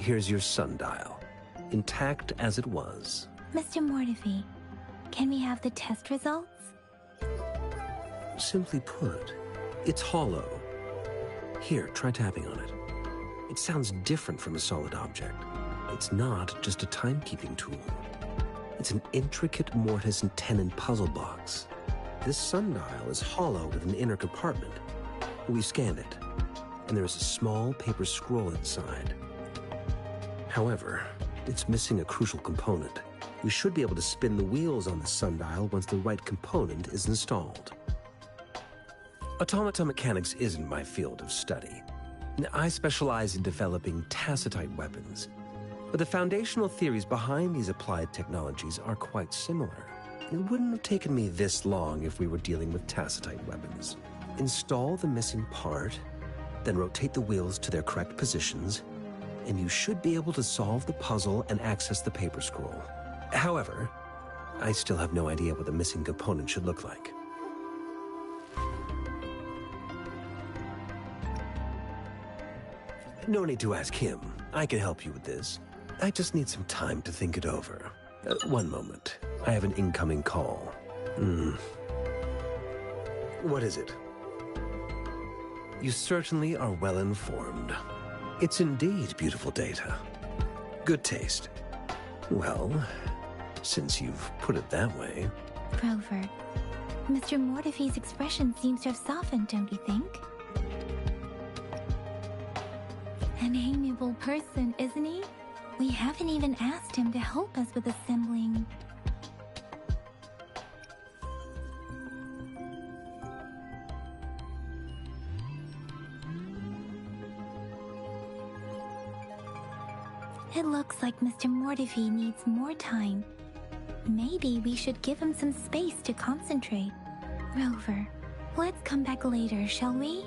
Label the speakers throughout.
Speaker 1: here's your sundial, intact as it was.
Speaker 2: Mr. Mortefi, can we have the test results?
Speaker 1: Simply put, it's hollow. Here, try tapping on it. It sounds different from a solid object. It's not just a timekeeping tool. It's an intricate mortise and tenon puzzle box. This sundial is hollow with an inner compartment. We scanned it, and there is a small paper scroll inside. However, it's missing a crucial component. We should be able to spin the wheels on the sundial once the right component is installed. Automata mechanics isn't my field of study. I specialize in developing tacitite weapons, but the foundational theories behind these applied technologies are quite similar. It wouldn't have taken me this long if we were dealing with tacitite weapons. Install the missing part, then rotate the wheels to their correct positions, and you should be able to solve the puzzle and access the paper scroll. However, I still have no idea what the missing component should look like. No need to ask him. I can help you with this. I just need some time to think it over. One moment. I have an incoming call. What is it? You certainly are well informed. It's indeed beautiful data. Good taste. Well, since you've put it that way...
Speaker 2: Rover, Mr. Mortefi's expression seems to have softened, don't you think? An amiable person, isn't he? We haven't even asked him to help us with assembling. It looks like Mr. Mortefi needs more time. Maybe we should give him some space to concentrate. Rover, let's come back later, shall we?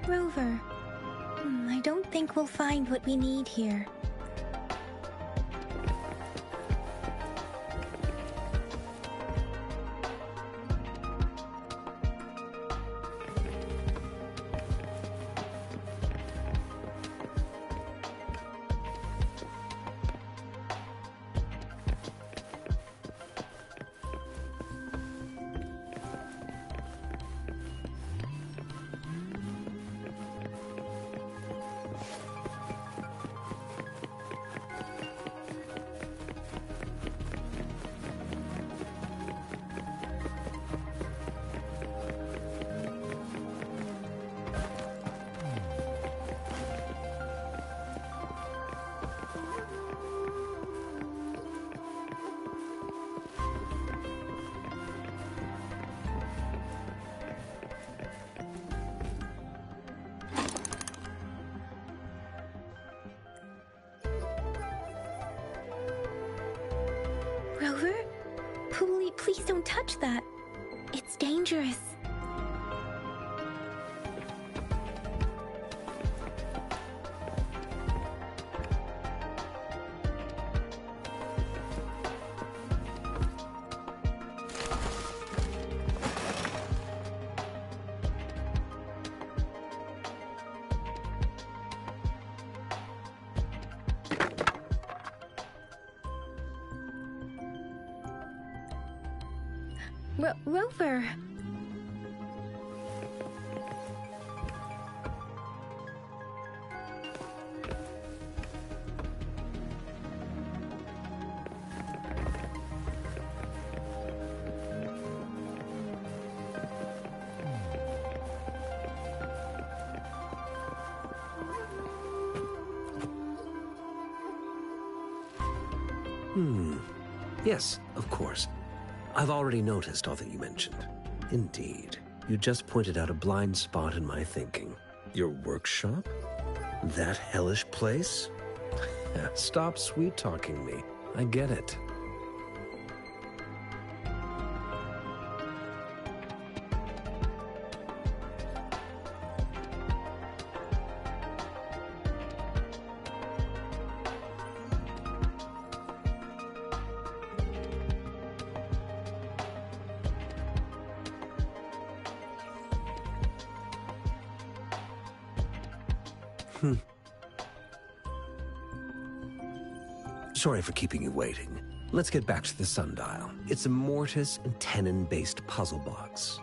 Speaker 2: Rover, I don't think we'll find what we need here. Rover? Please don't touch that. It's dangerous. Rover!
Speaker 1: Yes, of course. I've already noticed all that you mentioned. Indeed, you just pointed out a blind spot in my thinking. Your workshop? That hellish place? Stop sweet-talking me. I get it. Sorry for keeping you waiting. Let's get back to the sundial. It's a mortise and tenon-based puzzle box.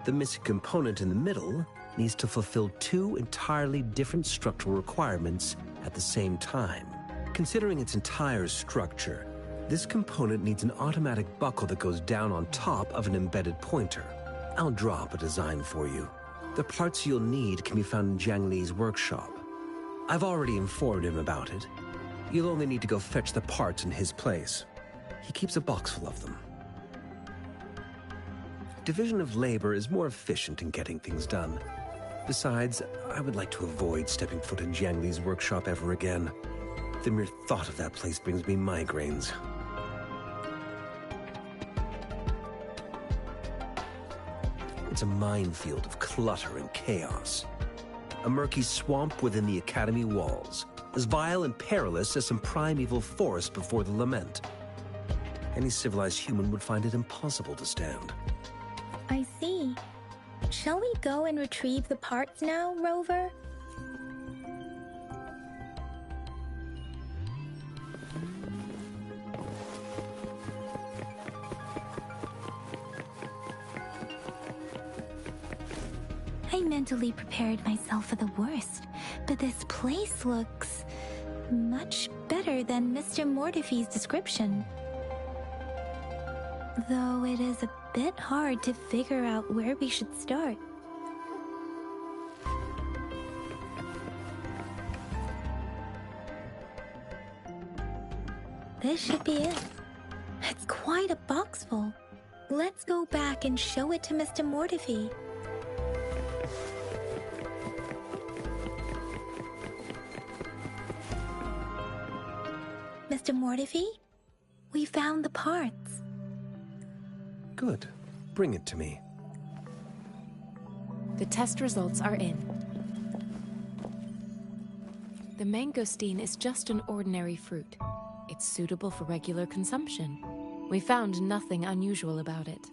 Speaker 1: The missing component in the middle needs to fulfill two entirely different structural requirements at the same time. Considering its entire structure, this component needs an automatic buckle that goes down on top of an embedded pointer. I'll draw up a design for you. The parts you'll need can be found in Jiang Li's workshop. I've already informed him about it. You'll only need to go fetch the parts in his place. He keeps a box full of them. Division of labor is more efficient in getting things done. Besides, I would like to avoid stepping foot in Jiang Li's workshop ever again. The mere thought of that place brings me migraines. It's a minefield of clutter and chaos. A murky swamp within the Academy walls, as vile and perilous as some primeval forest before the lament. Any civilized human would find it impossible to stand.
Speaker 2: I see. Shall we go and retrieve the parts now, Rover? I mentally prepared myself for the worst, but this place looks much better than Mr. Mortefi's description. Though it is a bit hard to figure out where we should start. This should be it. It's quite a box full. Let's go back and show it to Mr. Mortefi. Mr. Mortefi, we found the parts.
Speaker 1: Good. Bring it to me.
Speaker 3: The test results are in. The mangosteen is just an ordinary fruit. It's suitable for regular consumption. We found nothing unusual about it.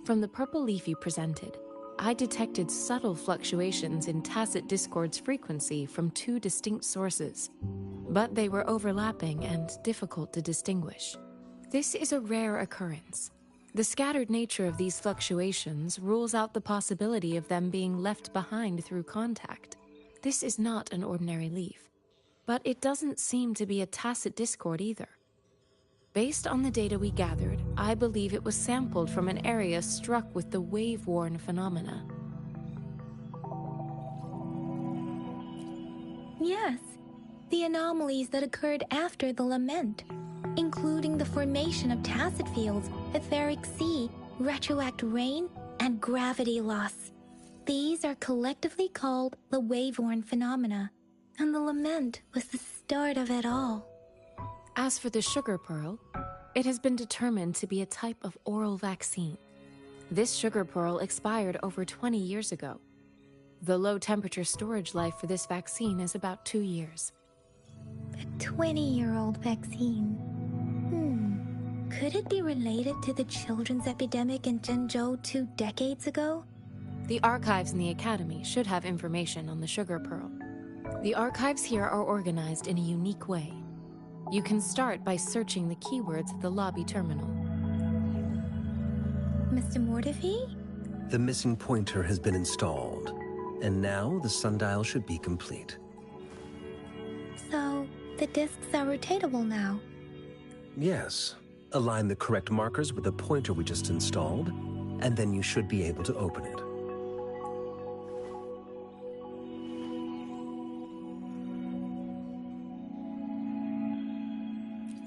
Speaker 3: From the purple leaf you presented, I detected subtle fluctuations in tacit discord's frequency from two distinct sources, but they were overlapping and difficult to distinguish. This is a rare occurrence. The scattered nature of these fluctuations rules out the possibility of them being left behind through contact. This is not an ordinary leaf, but it doesn't seem to be a tacit discord either. Based on the data we gathered, I believe it was sampled from an area struck with the wave-worn phenomena.
Speaker 2: Yes, the anomalies that occurred after the lament, including the formation of tacit fields, etheric sea, retroact rain, and gravity loss. These are collectively called the wave-worn phenomena, and the lament was the start of it all.
Speaker 3: As for the sugar pearl, it has been determined to be a type of oral vaccine. This sugar pearl expired over 20 years ago. The low-temperature storage life for this vaccine is about 2 years.
Speaker 2: A 20-year-old vaccine. Could it be related to the children's epidemic in Zhengzhou 2 decades ago?
Speaker 3: The archives in the Academy should have information on the sugar pearl. The archives here are organized in a unique way. You can start by searching the keywords at the lobby terminal.
Speaker 2: Mr. Mortefi?
Speaker 1: The missing pointer has been installed, and now the sundial should be complete.
Speaker 2: So, the discs are rotatable now?
Speaker 1: Yes. Align the correct markers with the pointer we just installed, and then you should be able to open it.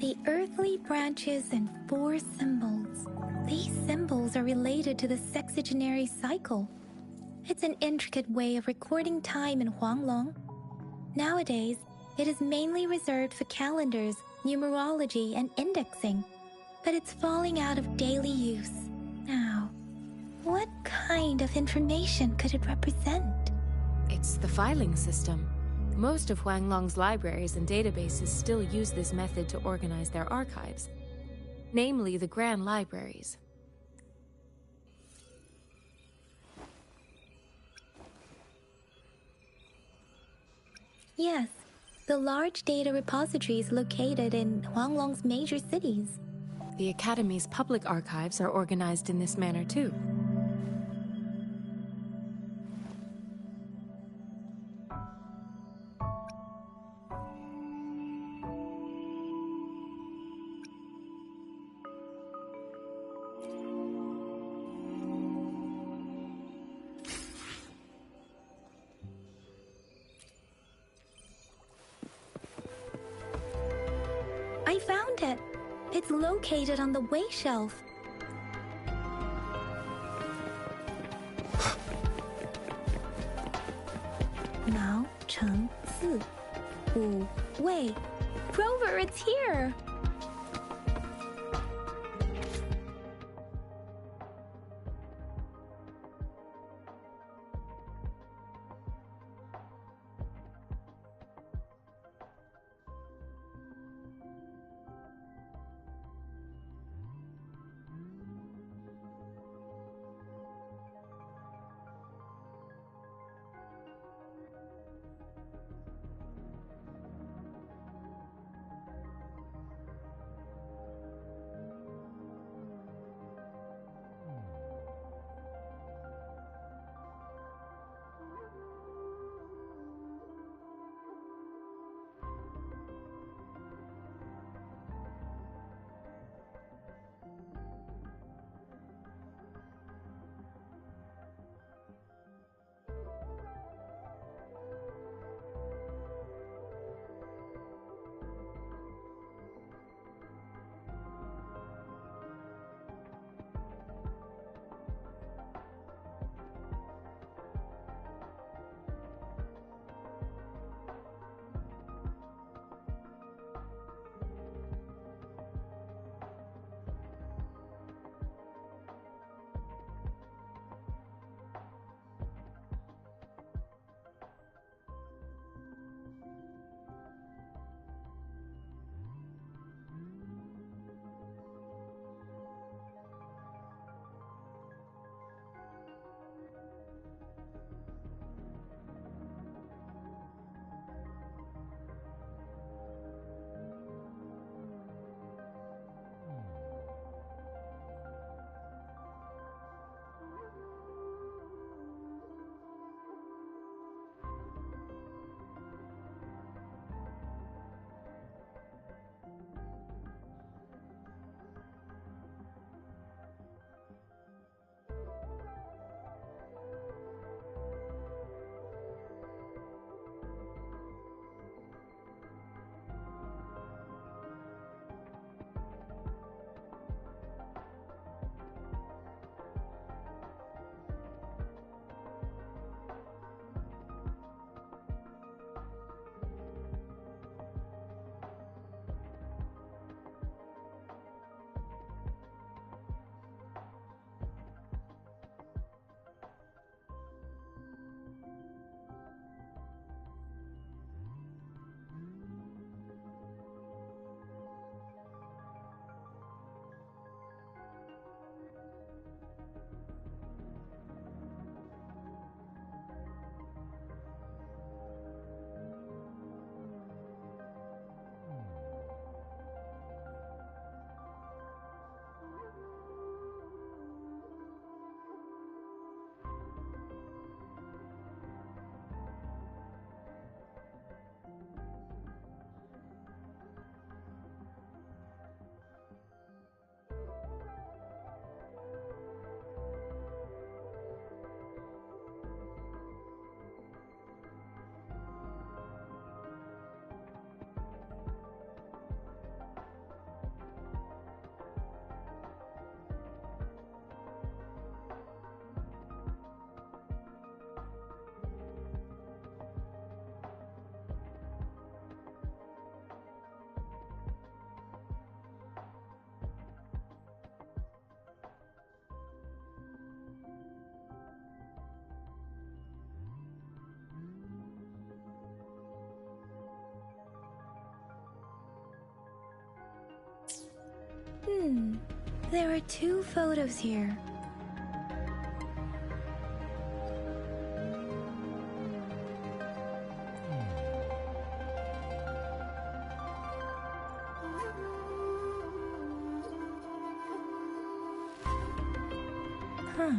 Speaker 2: The earthly branches and 4 symbols. These symbols are related to the sexagenary cycle. It's an intricate way of recording time in Huanglong. Nowadays, It is mainly reserved for calendars, numerology, and indexing, but it's falling out of daily use. Now, what kind of information could it represent?
Speaker 3: It's the filing system. Most of Huanglong's libraries and databases still use this method to organize their archives, namely the Grand Libraries.
Speaker 2: Yes, the large data repositories located in Huanglong's major cities.
Speaker 3: The Academy's public archives are organized in this manner too.
Speaker 2: I found it! It's located on the way shelf. Mao Cheng Si. Wu Wei. Rover, it's here! There are two photos here. Huh.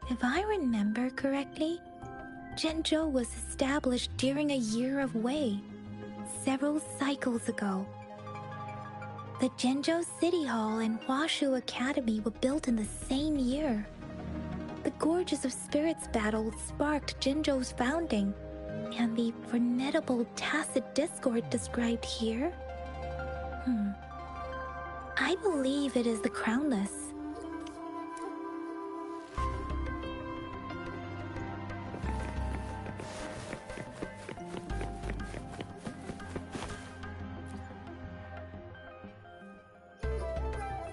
Speaker 2: If I remember correctly, Zhenzhou was established during a year of Wei, several cycles ago. The Zhenzhou City Hall and Huashu Academy were built in the same year. The Gorges of Spirits battle sparked Zhenzhou's founding, and the formidable tacit discord described here? I believe it is the Crownless.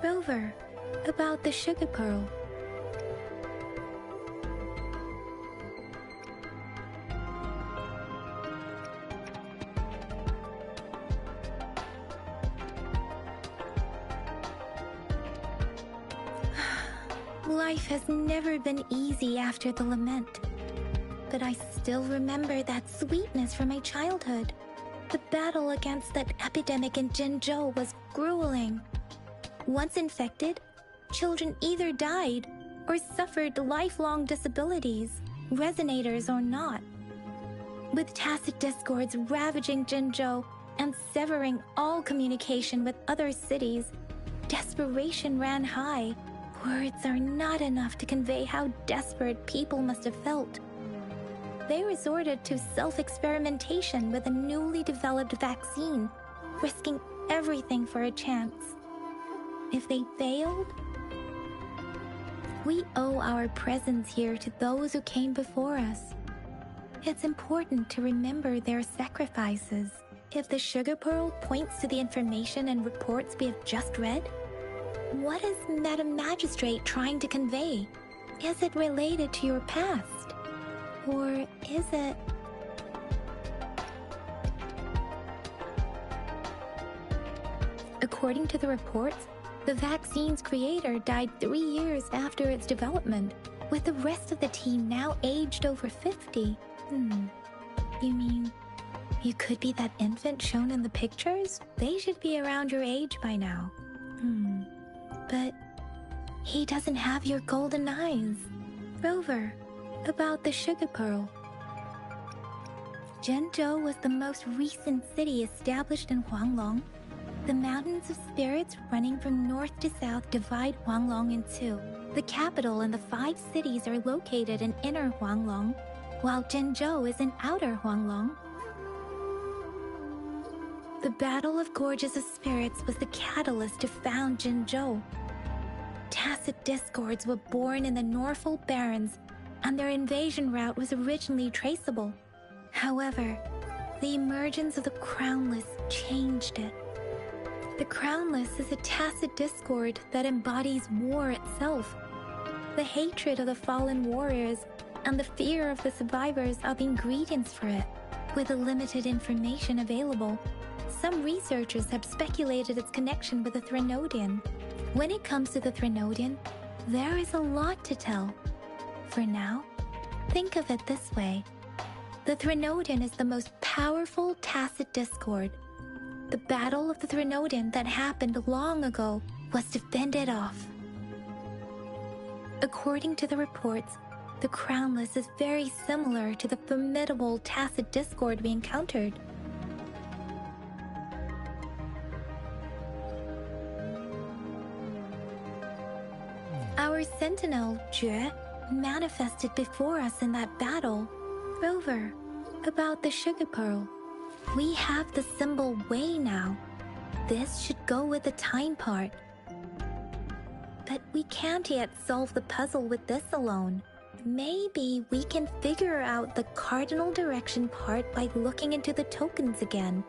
Speaker 2: Rover, about the sugar pearl. Life has never been easy after the lament, but I still remember that sweetness from my childhood. The battle against that epidemic in Zhenzhou was grueling. Once infected, children either died or suffered lifelong disabilities, resonators or not. With tacit discords ravaging Zhenzhou and severing all communication with other cities, desperation ran high. Words are not enough to convey how desperate people must have felt. They resorted to self-experimentation with a newly developed vaccine, risking everything for a chance. If they failed, we owe our presence here to those who came before us. It's important to remember their sacrifices. If the sugar pearl points to the information and reports we have just read, what is Madam Magistrate trying to convey? Is it related to your past? Or is it... According to the reports, the vaccine's creator died 3 years after its development, with the rest of the team now aged over 50. You mean, you could be that infant shown in the pictures? They should be around your age by now. But he doesn't have your golden eyes. Rover, about the sugar pearl. Zhenzhou was the most recent city established in Huanglong. The mountains of spirits running from north to south divide Huanglong in two. The capital and the 5 cities are located in inner Huanglong, while Jinzhou is in Outer Huanglong. The Battle of Gorges of Spirits was the catalyst to found Jinzhou. Tacit discords were born in the Norfolk Barrens, and their invasion route was originally traceable. However, the emergence of the Crownless changed it. The Crownless is a tacit discord that embodies war itself. The hatred of the fallen warriors and the fear of the survivors are the ingredients for it. With the limited information available, some researchers have speculated its connection with the Threnodian. When it comes to the Threnodian, there is a lot to tell. For now, think of it this way. The Threnodian is the most powerful tacit discord. The Battle of the Threnodian that happened long ago was to fend it off. According to the reports, the Crownless is very similar to the formidable tacit discord we encountered. Our sentinel, Jue, manifested before us in that battle. Rover, about the sugar pearl. We have the symbol Wei now. This should go with the time part. But we can't yet solve the puzzle with this alone. Maybe we can figure out the cardinal direction part by looking into the tokens again.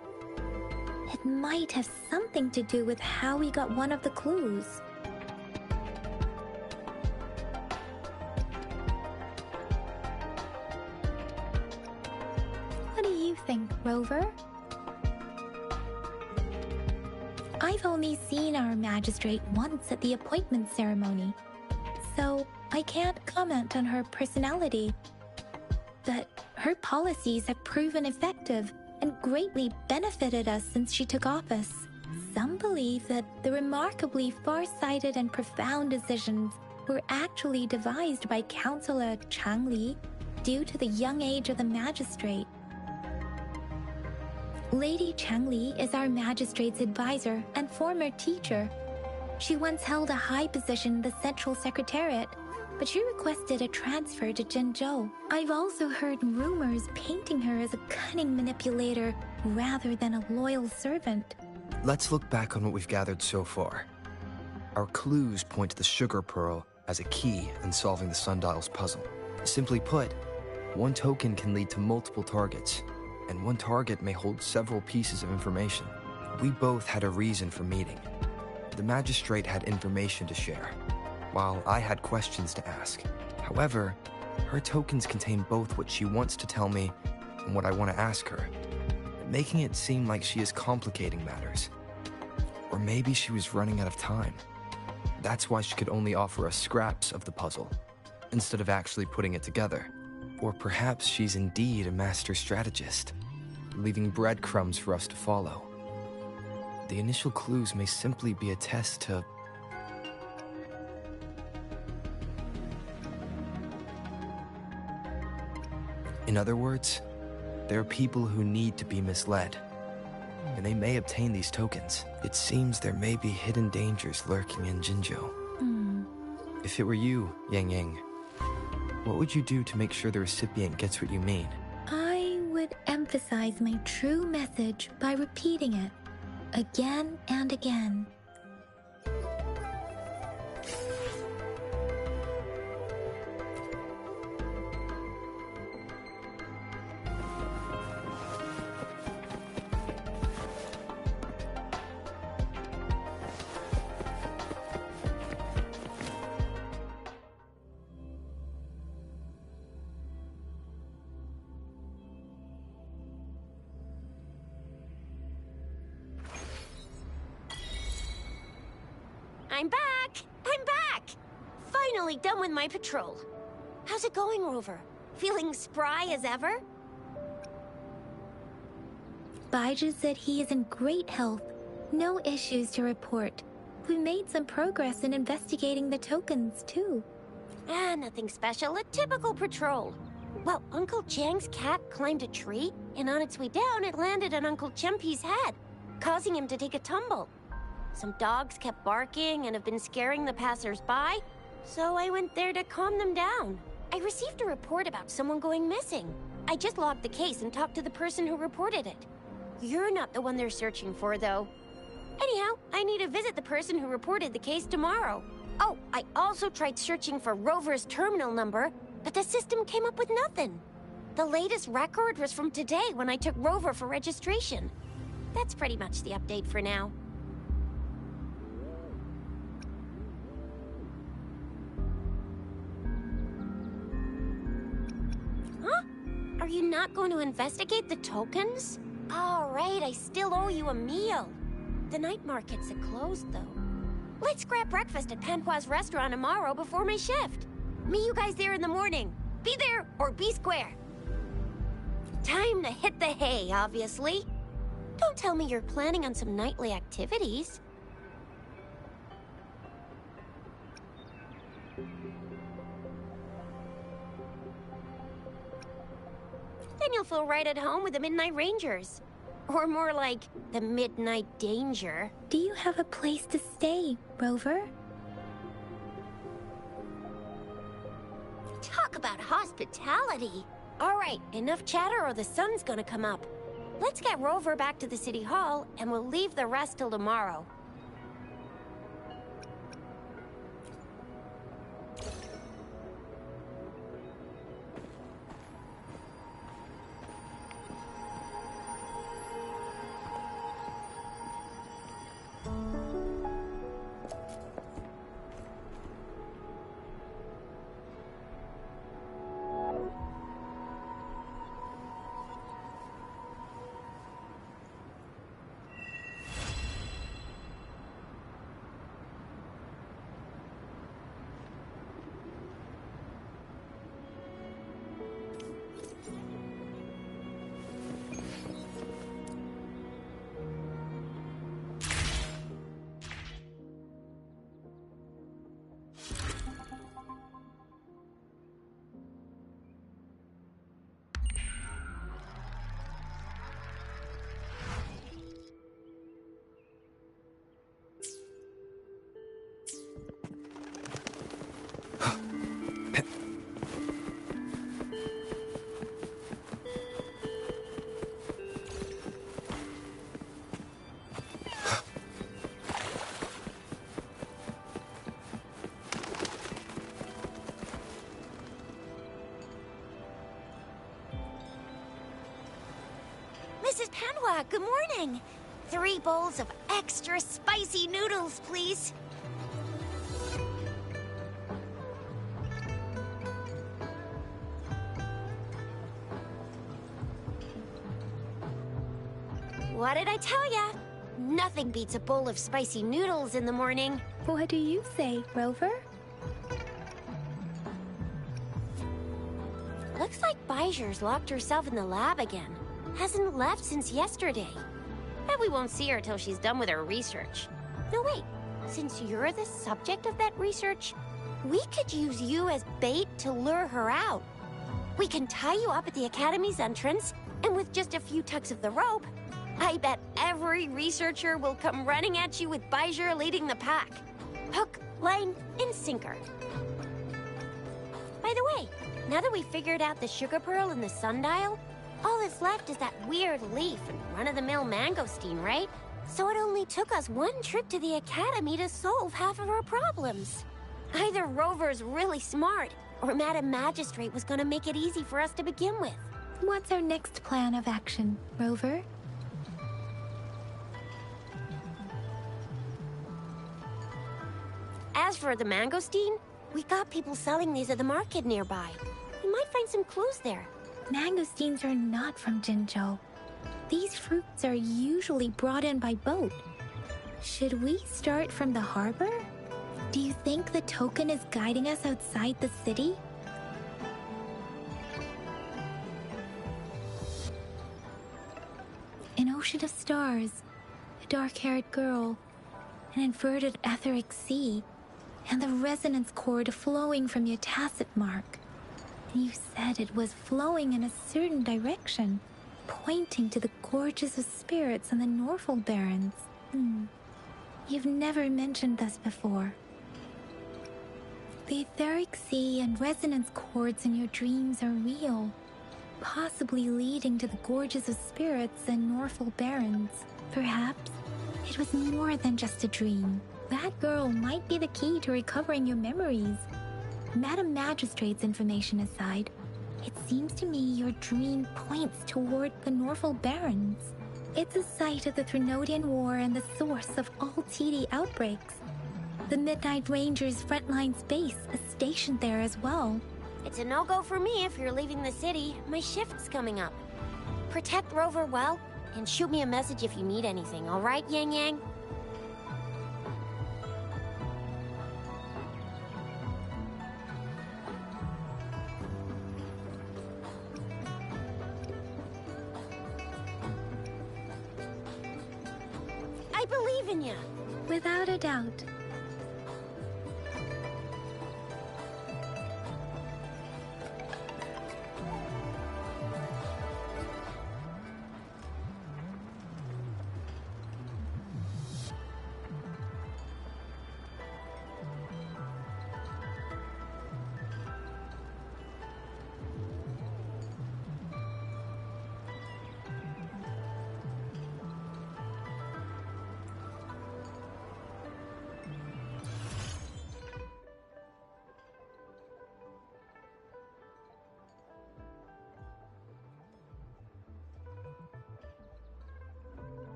Speaker 2: It might have something to do with how we got one of the clues. What do you think, Rover? I've only seen our magistrate once at the appointment ceremony, so I can't comment on her personality. But her policies have proven effective and greatly benefited us since she took office. Some believe that the remarkably far-sighted and profound decisions were actually devised by Councillor Chang Li due to the young age of the magistrate. Lady Chang Li is our magistrate's advisor and former teacher. She once held a high position in the Central Secretariat, but she requested a transfer to Zhenzhou. I've also heard rumors painting her as a cunning manipulator rather than a loyal servant.
Speaker 4: Let's look back on what we've gathered so far. Our clues point to the sugar pearl as a key in solving the sundial's puzzle. Simply put, one token can lead to multiple targets, and one target may hold several pieces of information. We both had a reason for meeting. The magistrate had information to share, while I had questions to ask. However, her tokens contain both what she wants to tell me and what I want to ask her, making it seem like she is complicating matters. Or maybe she was running out of time. That's why she could only offer us scraps of the puzzle, instead of actually putting it together. Or perhaps she's indeed a master strategist, leaving breadcrumbs for us to follow. The initial clues may simply be a test to... In other words, there are people who need to be misled, and they may obtain these tokens. It seems there may be hidden dangers lurking in Jinzhou. If it were you, Yang Yang, what would you do to make sure the recipient gets what you mean?
Speaker 2: I would emphasize my true message by repeating it again and again.
Speaker 5: I'm back! I'm back! Finally done with my patrol. How's it going, Rover? Feeling spry as ever?
Speaker 2: Baiju said he is in great health. No issues to report. We made some progress in investigating the tokens, too.
Speaker 5: Nothing special. A typical patrol. Well, Uncle Chang's cat climbed a tree, and on its way down, it landed on Uncle Chempi's head, causing him to take a tumble. Some dogs kept barking and have been scaring the passers-by, so I went there to calm them down. I received a report about someone going missing. I just logged the case and talked to the person who reported it. You're not the one they're searching for, though. Anyhow, I need to visit the person who reported the case tomorrow. Oh, I also tried searching for Rover's terminal number, but the system came up with nothing. The latest record was from today when I took Rover for registration. That's pretty much the update for now. Huh? Are you not going to investigate the tokens? All right, I still owe you a meal. The night markets are closed, though. Let's grab breakfast at Panhua's restaurant tomorrow before my shift. Meet you guys there in the morning. Be there or be square. Time to hit the hay, obviously. Don't tell me you're planning on some nightly activities. Then you'll feel right at home with the Midnight Rangers. Or more like, the Midnight Danger.
Speaker 2: Do you have a place to stay, Rover?
Speaker 5: Talk about hospitality. All right, enough chatter or the sun's gonna come up. Let's get Rover back to the City Hall, and we'll leave the rest till tomorrow. Mrs. Panhua, good morning. 3 bowls of extra spicy noodles, please. What did I tell ya? Nothing beats a bowl of spicy noodles in the morning.
Speaker 2: What do you say, Rover?
Speaker 5: Looks like Bijou's locked herself in the lab again. Hasn't left since yesterday. Bet we won't see her till she's done with her research. No, wait. Since you're the subject of that research, we could use you as bait to lure her out. We can tie you up at the Academy's entrance, and with just a few tugs of the rope, I bet every researcher will come running at you with Bijou leading the pack. Hook, line, and sinker. By the way, now that we've figured out the sugar pearl and the sundial, all that's left is that weird leaf and run-of-the-mill mangosteen, right? So it only took us 1 trip to the Academy to solve half of our problems. Either Rover's really smart, or Madam Magistrate was gonna make it easy for us to begin with.
Speaker 2: What's our next plan of action, Rover?
Speaker 5: As for the mangosteen, we got people selling these at the market nearby. We might find some clues there.
Speaker 2: Mangosteens are not from Jinzhou. These fruits are usually brought in by boat. Should we start from the harbor? Do you think the token is guiding us outside the city? An ocean of stars, a dark-haired girl, an inverted etheric sea, and the resonance cord flowing from your tacit mark. You said it was flowing in a certain direction, pointing to the gorges of spirits on the Norfolk Barrens. You've never mentioned this before. The etheric sea and resonance chords in your dreams are real, possibly leading to the gorges of spirits and Norfolk barons. Perhaps it was more than just a dream. That girl might be the key to recovering your memories. Madam Magistrate's information aside, it seems to me your dream points toward the Norfolk barons. It's a site of the Threnodian War and the source of all TD outbreaks. The Midnight Rangers' frontline base is stationed there as well.
Speaker 5: It's a no-go for me if you're leaving the city. My shift's coming up. Protect Rover well, and shoot me a message if you need anything, all right, Yang Yang? I believe in you.
Speaker 2: Without a doubt.